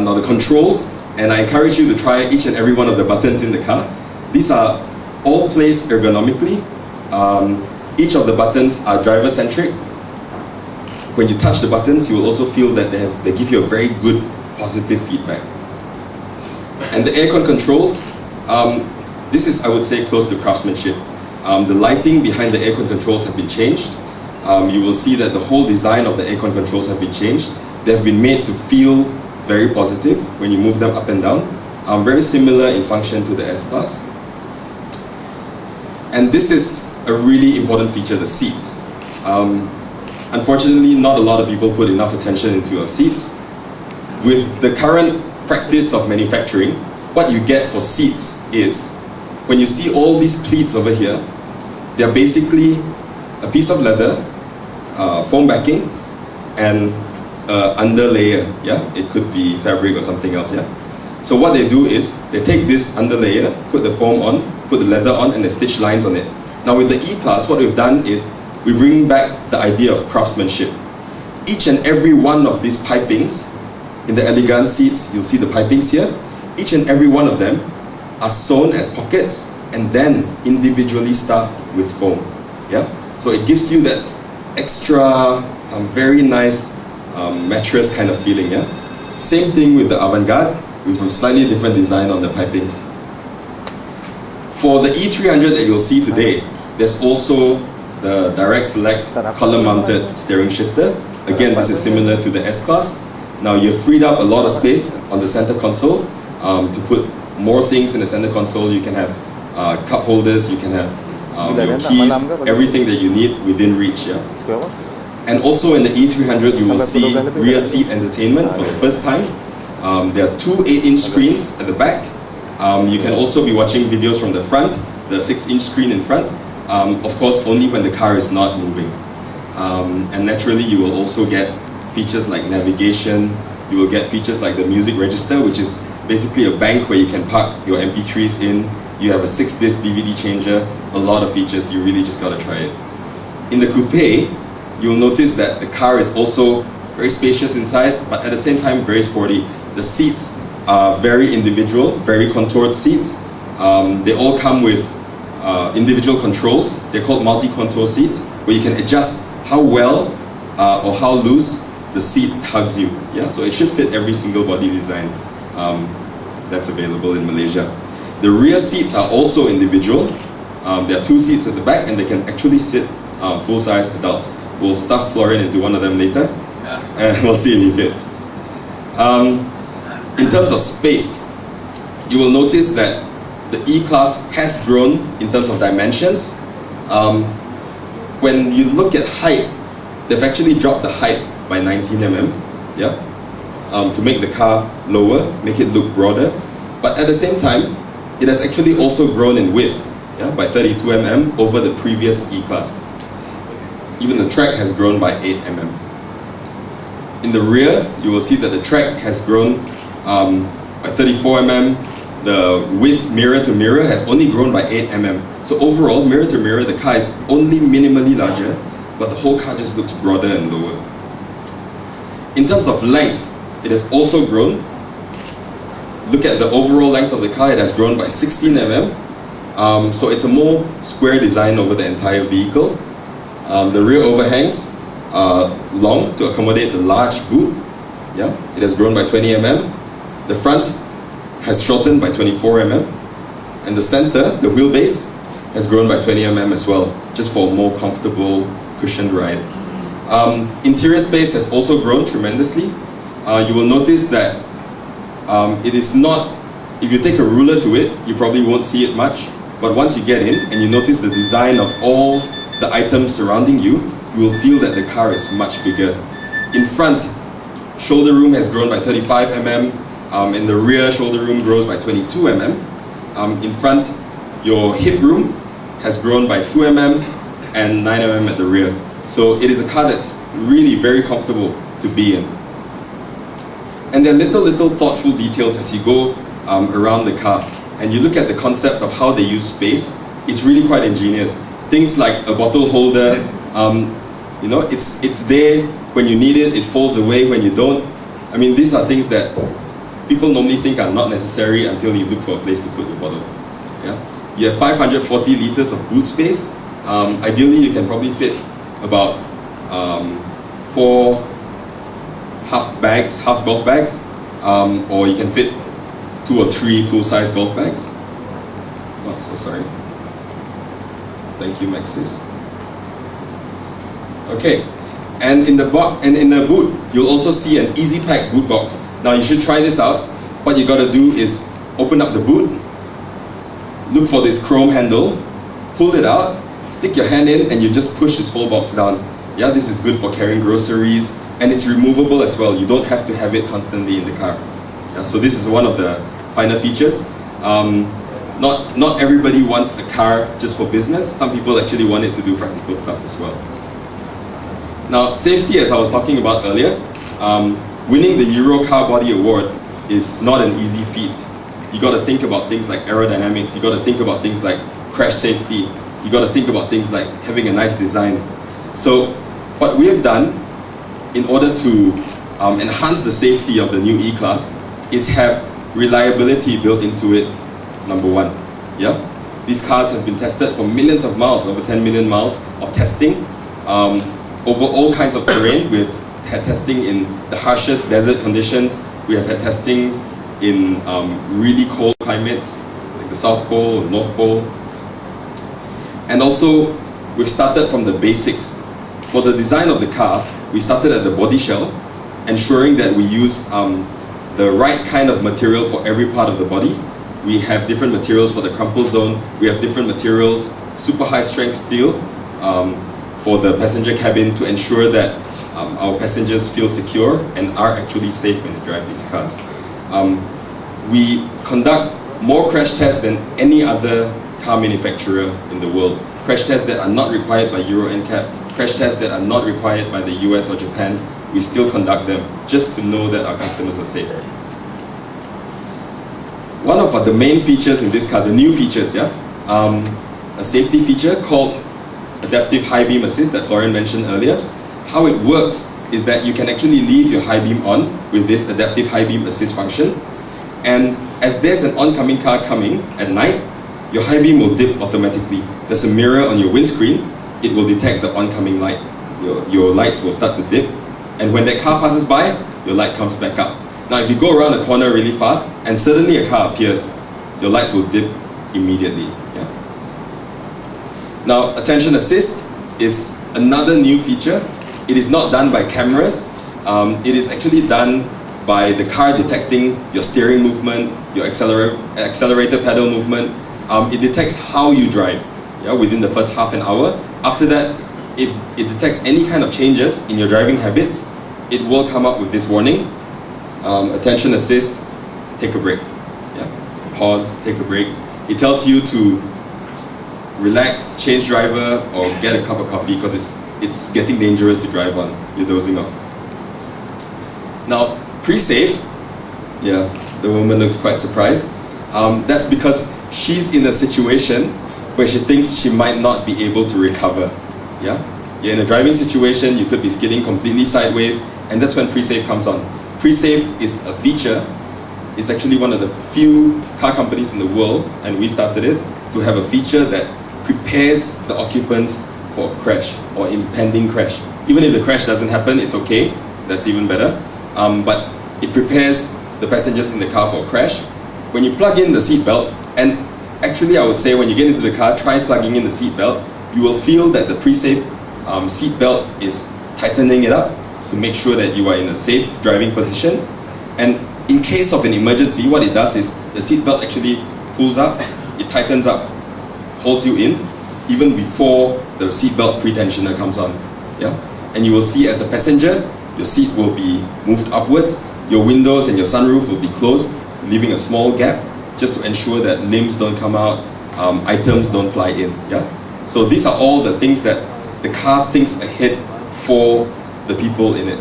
Now the controls, and I encourage you to try each and every one of the buttons in the car. These are all placed ergonomically. Each of the buttons are driver-centric. When you touch the buttons, you will also feel that they give you a very good positive feedback. And the aircon controls, this is, I would say, close to craftsmanship. The lighting behind the aircon controls have been changed. You will see that the whole design of the aircon controls have been changed. They have been made to feel very positive when you move them up and down. Very similar in function to the S-Class. And this is a really important feature, the seats. Unfortunately, not a lot of people put enough attention into your seats. With the current practice of manufacturing, what you get for seats is, when you see all these pleats over here, they're basically a piece of leather, foam backing, and underlayer. Yeah, it could be fabric or something else. Yeah. So what they do is they take this underlayer, put the foam on, put the leather on, and they stitch lines on it. Now with the E-Class, what we've done is we bring back the idea of craftsmanship. Each and every one of these pipings in the elegant seats, you'll see the pipings here. Each and every one of them are sewn as pockets and then individually stuffed with foam. Yeah. So it gives you that extra, very nice mattress kind of feeling. Yeah. Same thing with the Avant-Garde, with a slightly different design on the pipings. For the E300 that you'll see today, there's also the direct select column-mounted steering shifter. Again, this is similar to the S-Class. Now you've freed up a lot of space on the center console to put more things in the center console. You can have cup holders, you can have your keys, everything that you need within reach. Yeah? And also in the E300, you will see rear seat entertainment for the first time. There are two 8-inch screens at the back. You can also be watching videos from the front, the 6-inch screen in front. Of course, only when the car is not moving. And naturally, you will also get features like navigation. You will get features like the music register, which is basically a bank where you can park your MP3s in. You have a 6-disc DVD changer, a lot of features. You really just gotta try it. In the coupe, you will notice that the car is also very spacious inside, but at the same time very sporty. The seats are very individual, very contoured seats. They all come with individual controls. They're called multi-contour seats, where you can adjust how well or how loose the seat hugs you. Yeah, so it should fit every single body design that's available in Malaysia. The rear seats are also individual. There are two seats at the back, and they can actually sit full-size adults. We'll stuff Florian into one of them later, and we'll see if he fits. In terms of space, you will notice that the E-Class has grown in terms of dimensions. When you look at height, they've actually dropped the height by 19 mm, yeah, to make the car lower, make it look broader. But at the same time, it has actually also grown in width, yeah, by 32 mm over the previous E-Class. Even the track has grown by 8 mm. In the rear, you will see that the track has grown by 34 mm. The width mirror to mirror has only grown by 8 mm. So overall, mirror to mirror, the car is only minimally larger, but the whole car just looks broader and lower. In terms of length, it has also grown. Look at the overall length of the car, it has grown by 16 mm. So it's a more square design over the entire vehicle. The rear overhangs are long to accommodate the large boot. Yeah, it has grown by 20 mm. The front has shortened by 24 mm. And the center, the wheelbase, has grown by 20 mm as well, just for a more comfortable, cushioned ride. Interior space has also grown tremendously. You will notice that it is not, if you take a ruler to it, you probably won't see it much. But once you get in and you notice the design of all the items surrounding you, you will feel that the car is much bigger. In front, shoulder room has grown by 35 mm. In the rear, shoulder room grows by 22 mm. In front, your hip room has grown by 2 mm and 9 mm at the rear. So it is a car that's really very comfortable to be in. And there are little thoughtful details as you go around the car. And you look at the concept of how they use space, it's really quite ingenious. Things like a bottle holder, you know, it's there when you need it, it folds away when you don't. I mean, these are things that people normally think are not necessary until you look for a place to put your bottle. Yeah? You have 540 liters of boot space. Ideally, you can probably fit about 4 half golf bags, or you can fit 2 or 3 full-size golf bags. Oh, so sorry. Thank you, Maxis. Okay, and in the boot, you'll also see an easy pack boot box. Now you should try this out. What you gotta do is open up the boot, look for this chrome handle, pull it out, stick your hand in, and you just push this whole box down. Yeah, this is good for carrying groceries, and it's removable as well. You don't have to have it constantly in the car. Yeah, so this is one of the finer features. Not everybody wants a car just for business. Some people actually want it to do practical stuff as well. Now, safety, as I was talking about earlier, winning the Euro Car Body Award is not an easy feat. You got to think about things like aerodynamics. You got to think about things like crash safety. You got to think about things like having a nice design. So, what we have done in order to enhance the safety of the new E-Class is have reliability built into it. Number one, yeah? These cars have been tested for millions of miles, over 10 million miles of testing, over all kinds of terrain. We've had testing in the harshest desert conditions. We have had testings in really cold climates, like the South Pole or North Pole. And also, we've started from the basics. For the design of the car, we started at the body shell, ensuring that we use the right kind of material for every part of the body. We have different materials for the crumple zone. We have different materials, super high strength steel for the passenger cabin to ensure that our passengers feel secure and are actually safe when they drive these cars. We conduct more crash tests than any other car manufacturer in the world. Crash tests that are not required by Euro NCAP, crash tests that are not required by the US or Japan, we still conduct them just to know that our customers are safe. One of the main features in this car, the new features, yeah, a safety feature called Adaptive High Beam Assist that Florian mentioned earlier. How it works is that you can actually leave your high beam on with this Adaptive High Beam Assist function, and as there's an oncoming car coming at night, your high beam will dip automatically. There's a mirror on your windscreen, it will detect the oncoming light. Your lights will start to dip, and when that car passes by, your light comes back up. Now if you go around a corner really fast and suddenly a car appears, your lights will dip immediately. Yeah? Now attention assist is another new feature. It is not done by cameras. It is actually done by the car detecting your steering movement, your accelerator pedal movement. It detects how you drive, yeah, within the first half an hour. After that, if it detects any kind of changes in your driving habits, it will come up with this warning. Attention assist, take a break. Yeah? Pause, take a break. It tells you to relax, change driver, or get a cup of coffee because it's getting dangerous to drive on. You're dozing off. Now, pre-safe, yeah, the woman looks quite surprised. That's because she's in a situation where she thinks she might not be able to recover. Yeah? You're in a driving situation, you could be skidding completely sideways, and that's when pre-safe comes on. Pre-safe is a feature. It's actually one of the few car companies in the world, and we started it, to have a feature that prepares the occupants for a crash or impending crash. Even if the crash doesn't happen, it's okay. That's even better. But it prepares the passengers in the car for a crash. When you plug in the seatbelt, and actually I would say when you get into the car, try plugging in the seatbelt, you will feel that the pre-safe seatbelt is tightening it up to make sure that you are in a safe driving position. And in case of an emergency, what it does is the seatbelt actually pulls up, it tightens up, holds you in, even before the seatbelt pre-tensioner comes on. Yeah? And you will see as a passenger, your seat will be moved upwards, your windows and your sunroof will be closed, leaving a small gap, just to ensure that limbs don't come out, items don't fly in. Yeah? So these are all the things that the car thinks ahead for the people in it.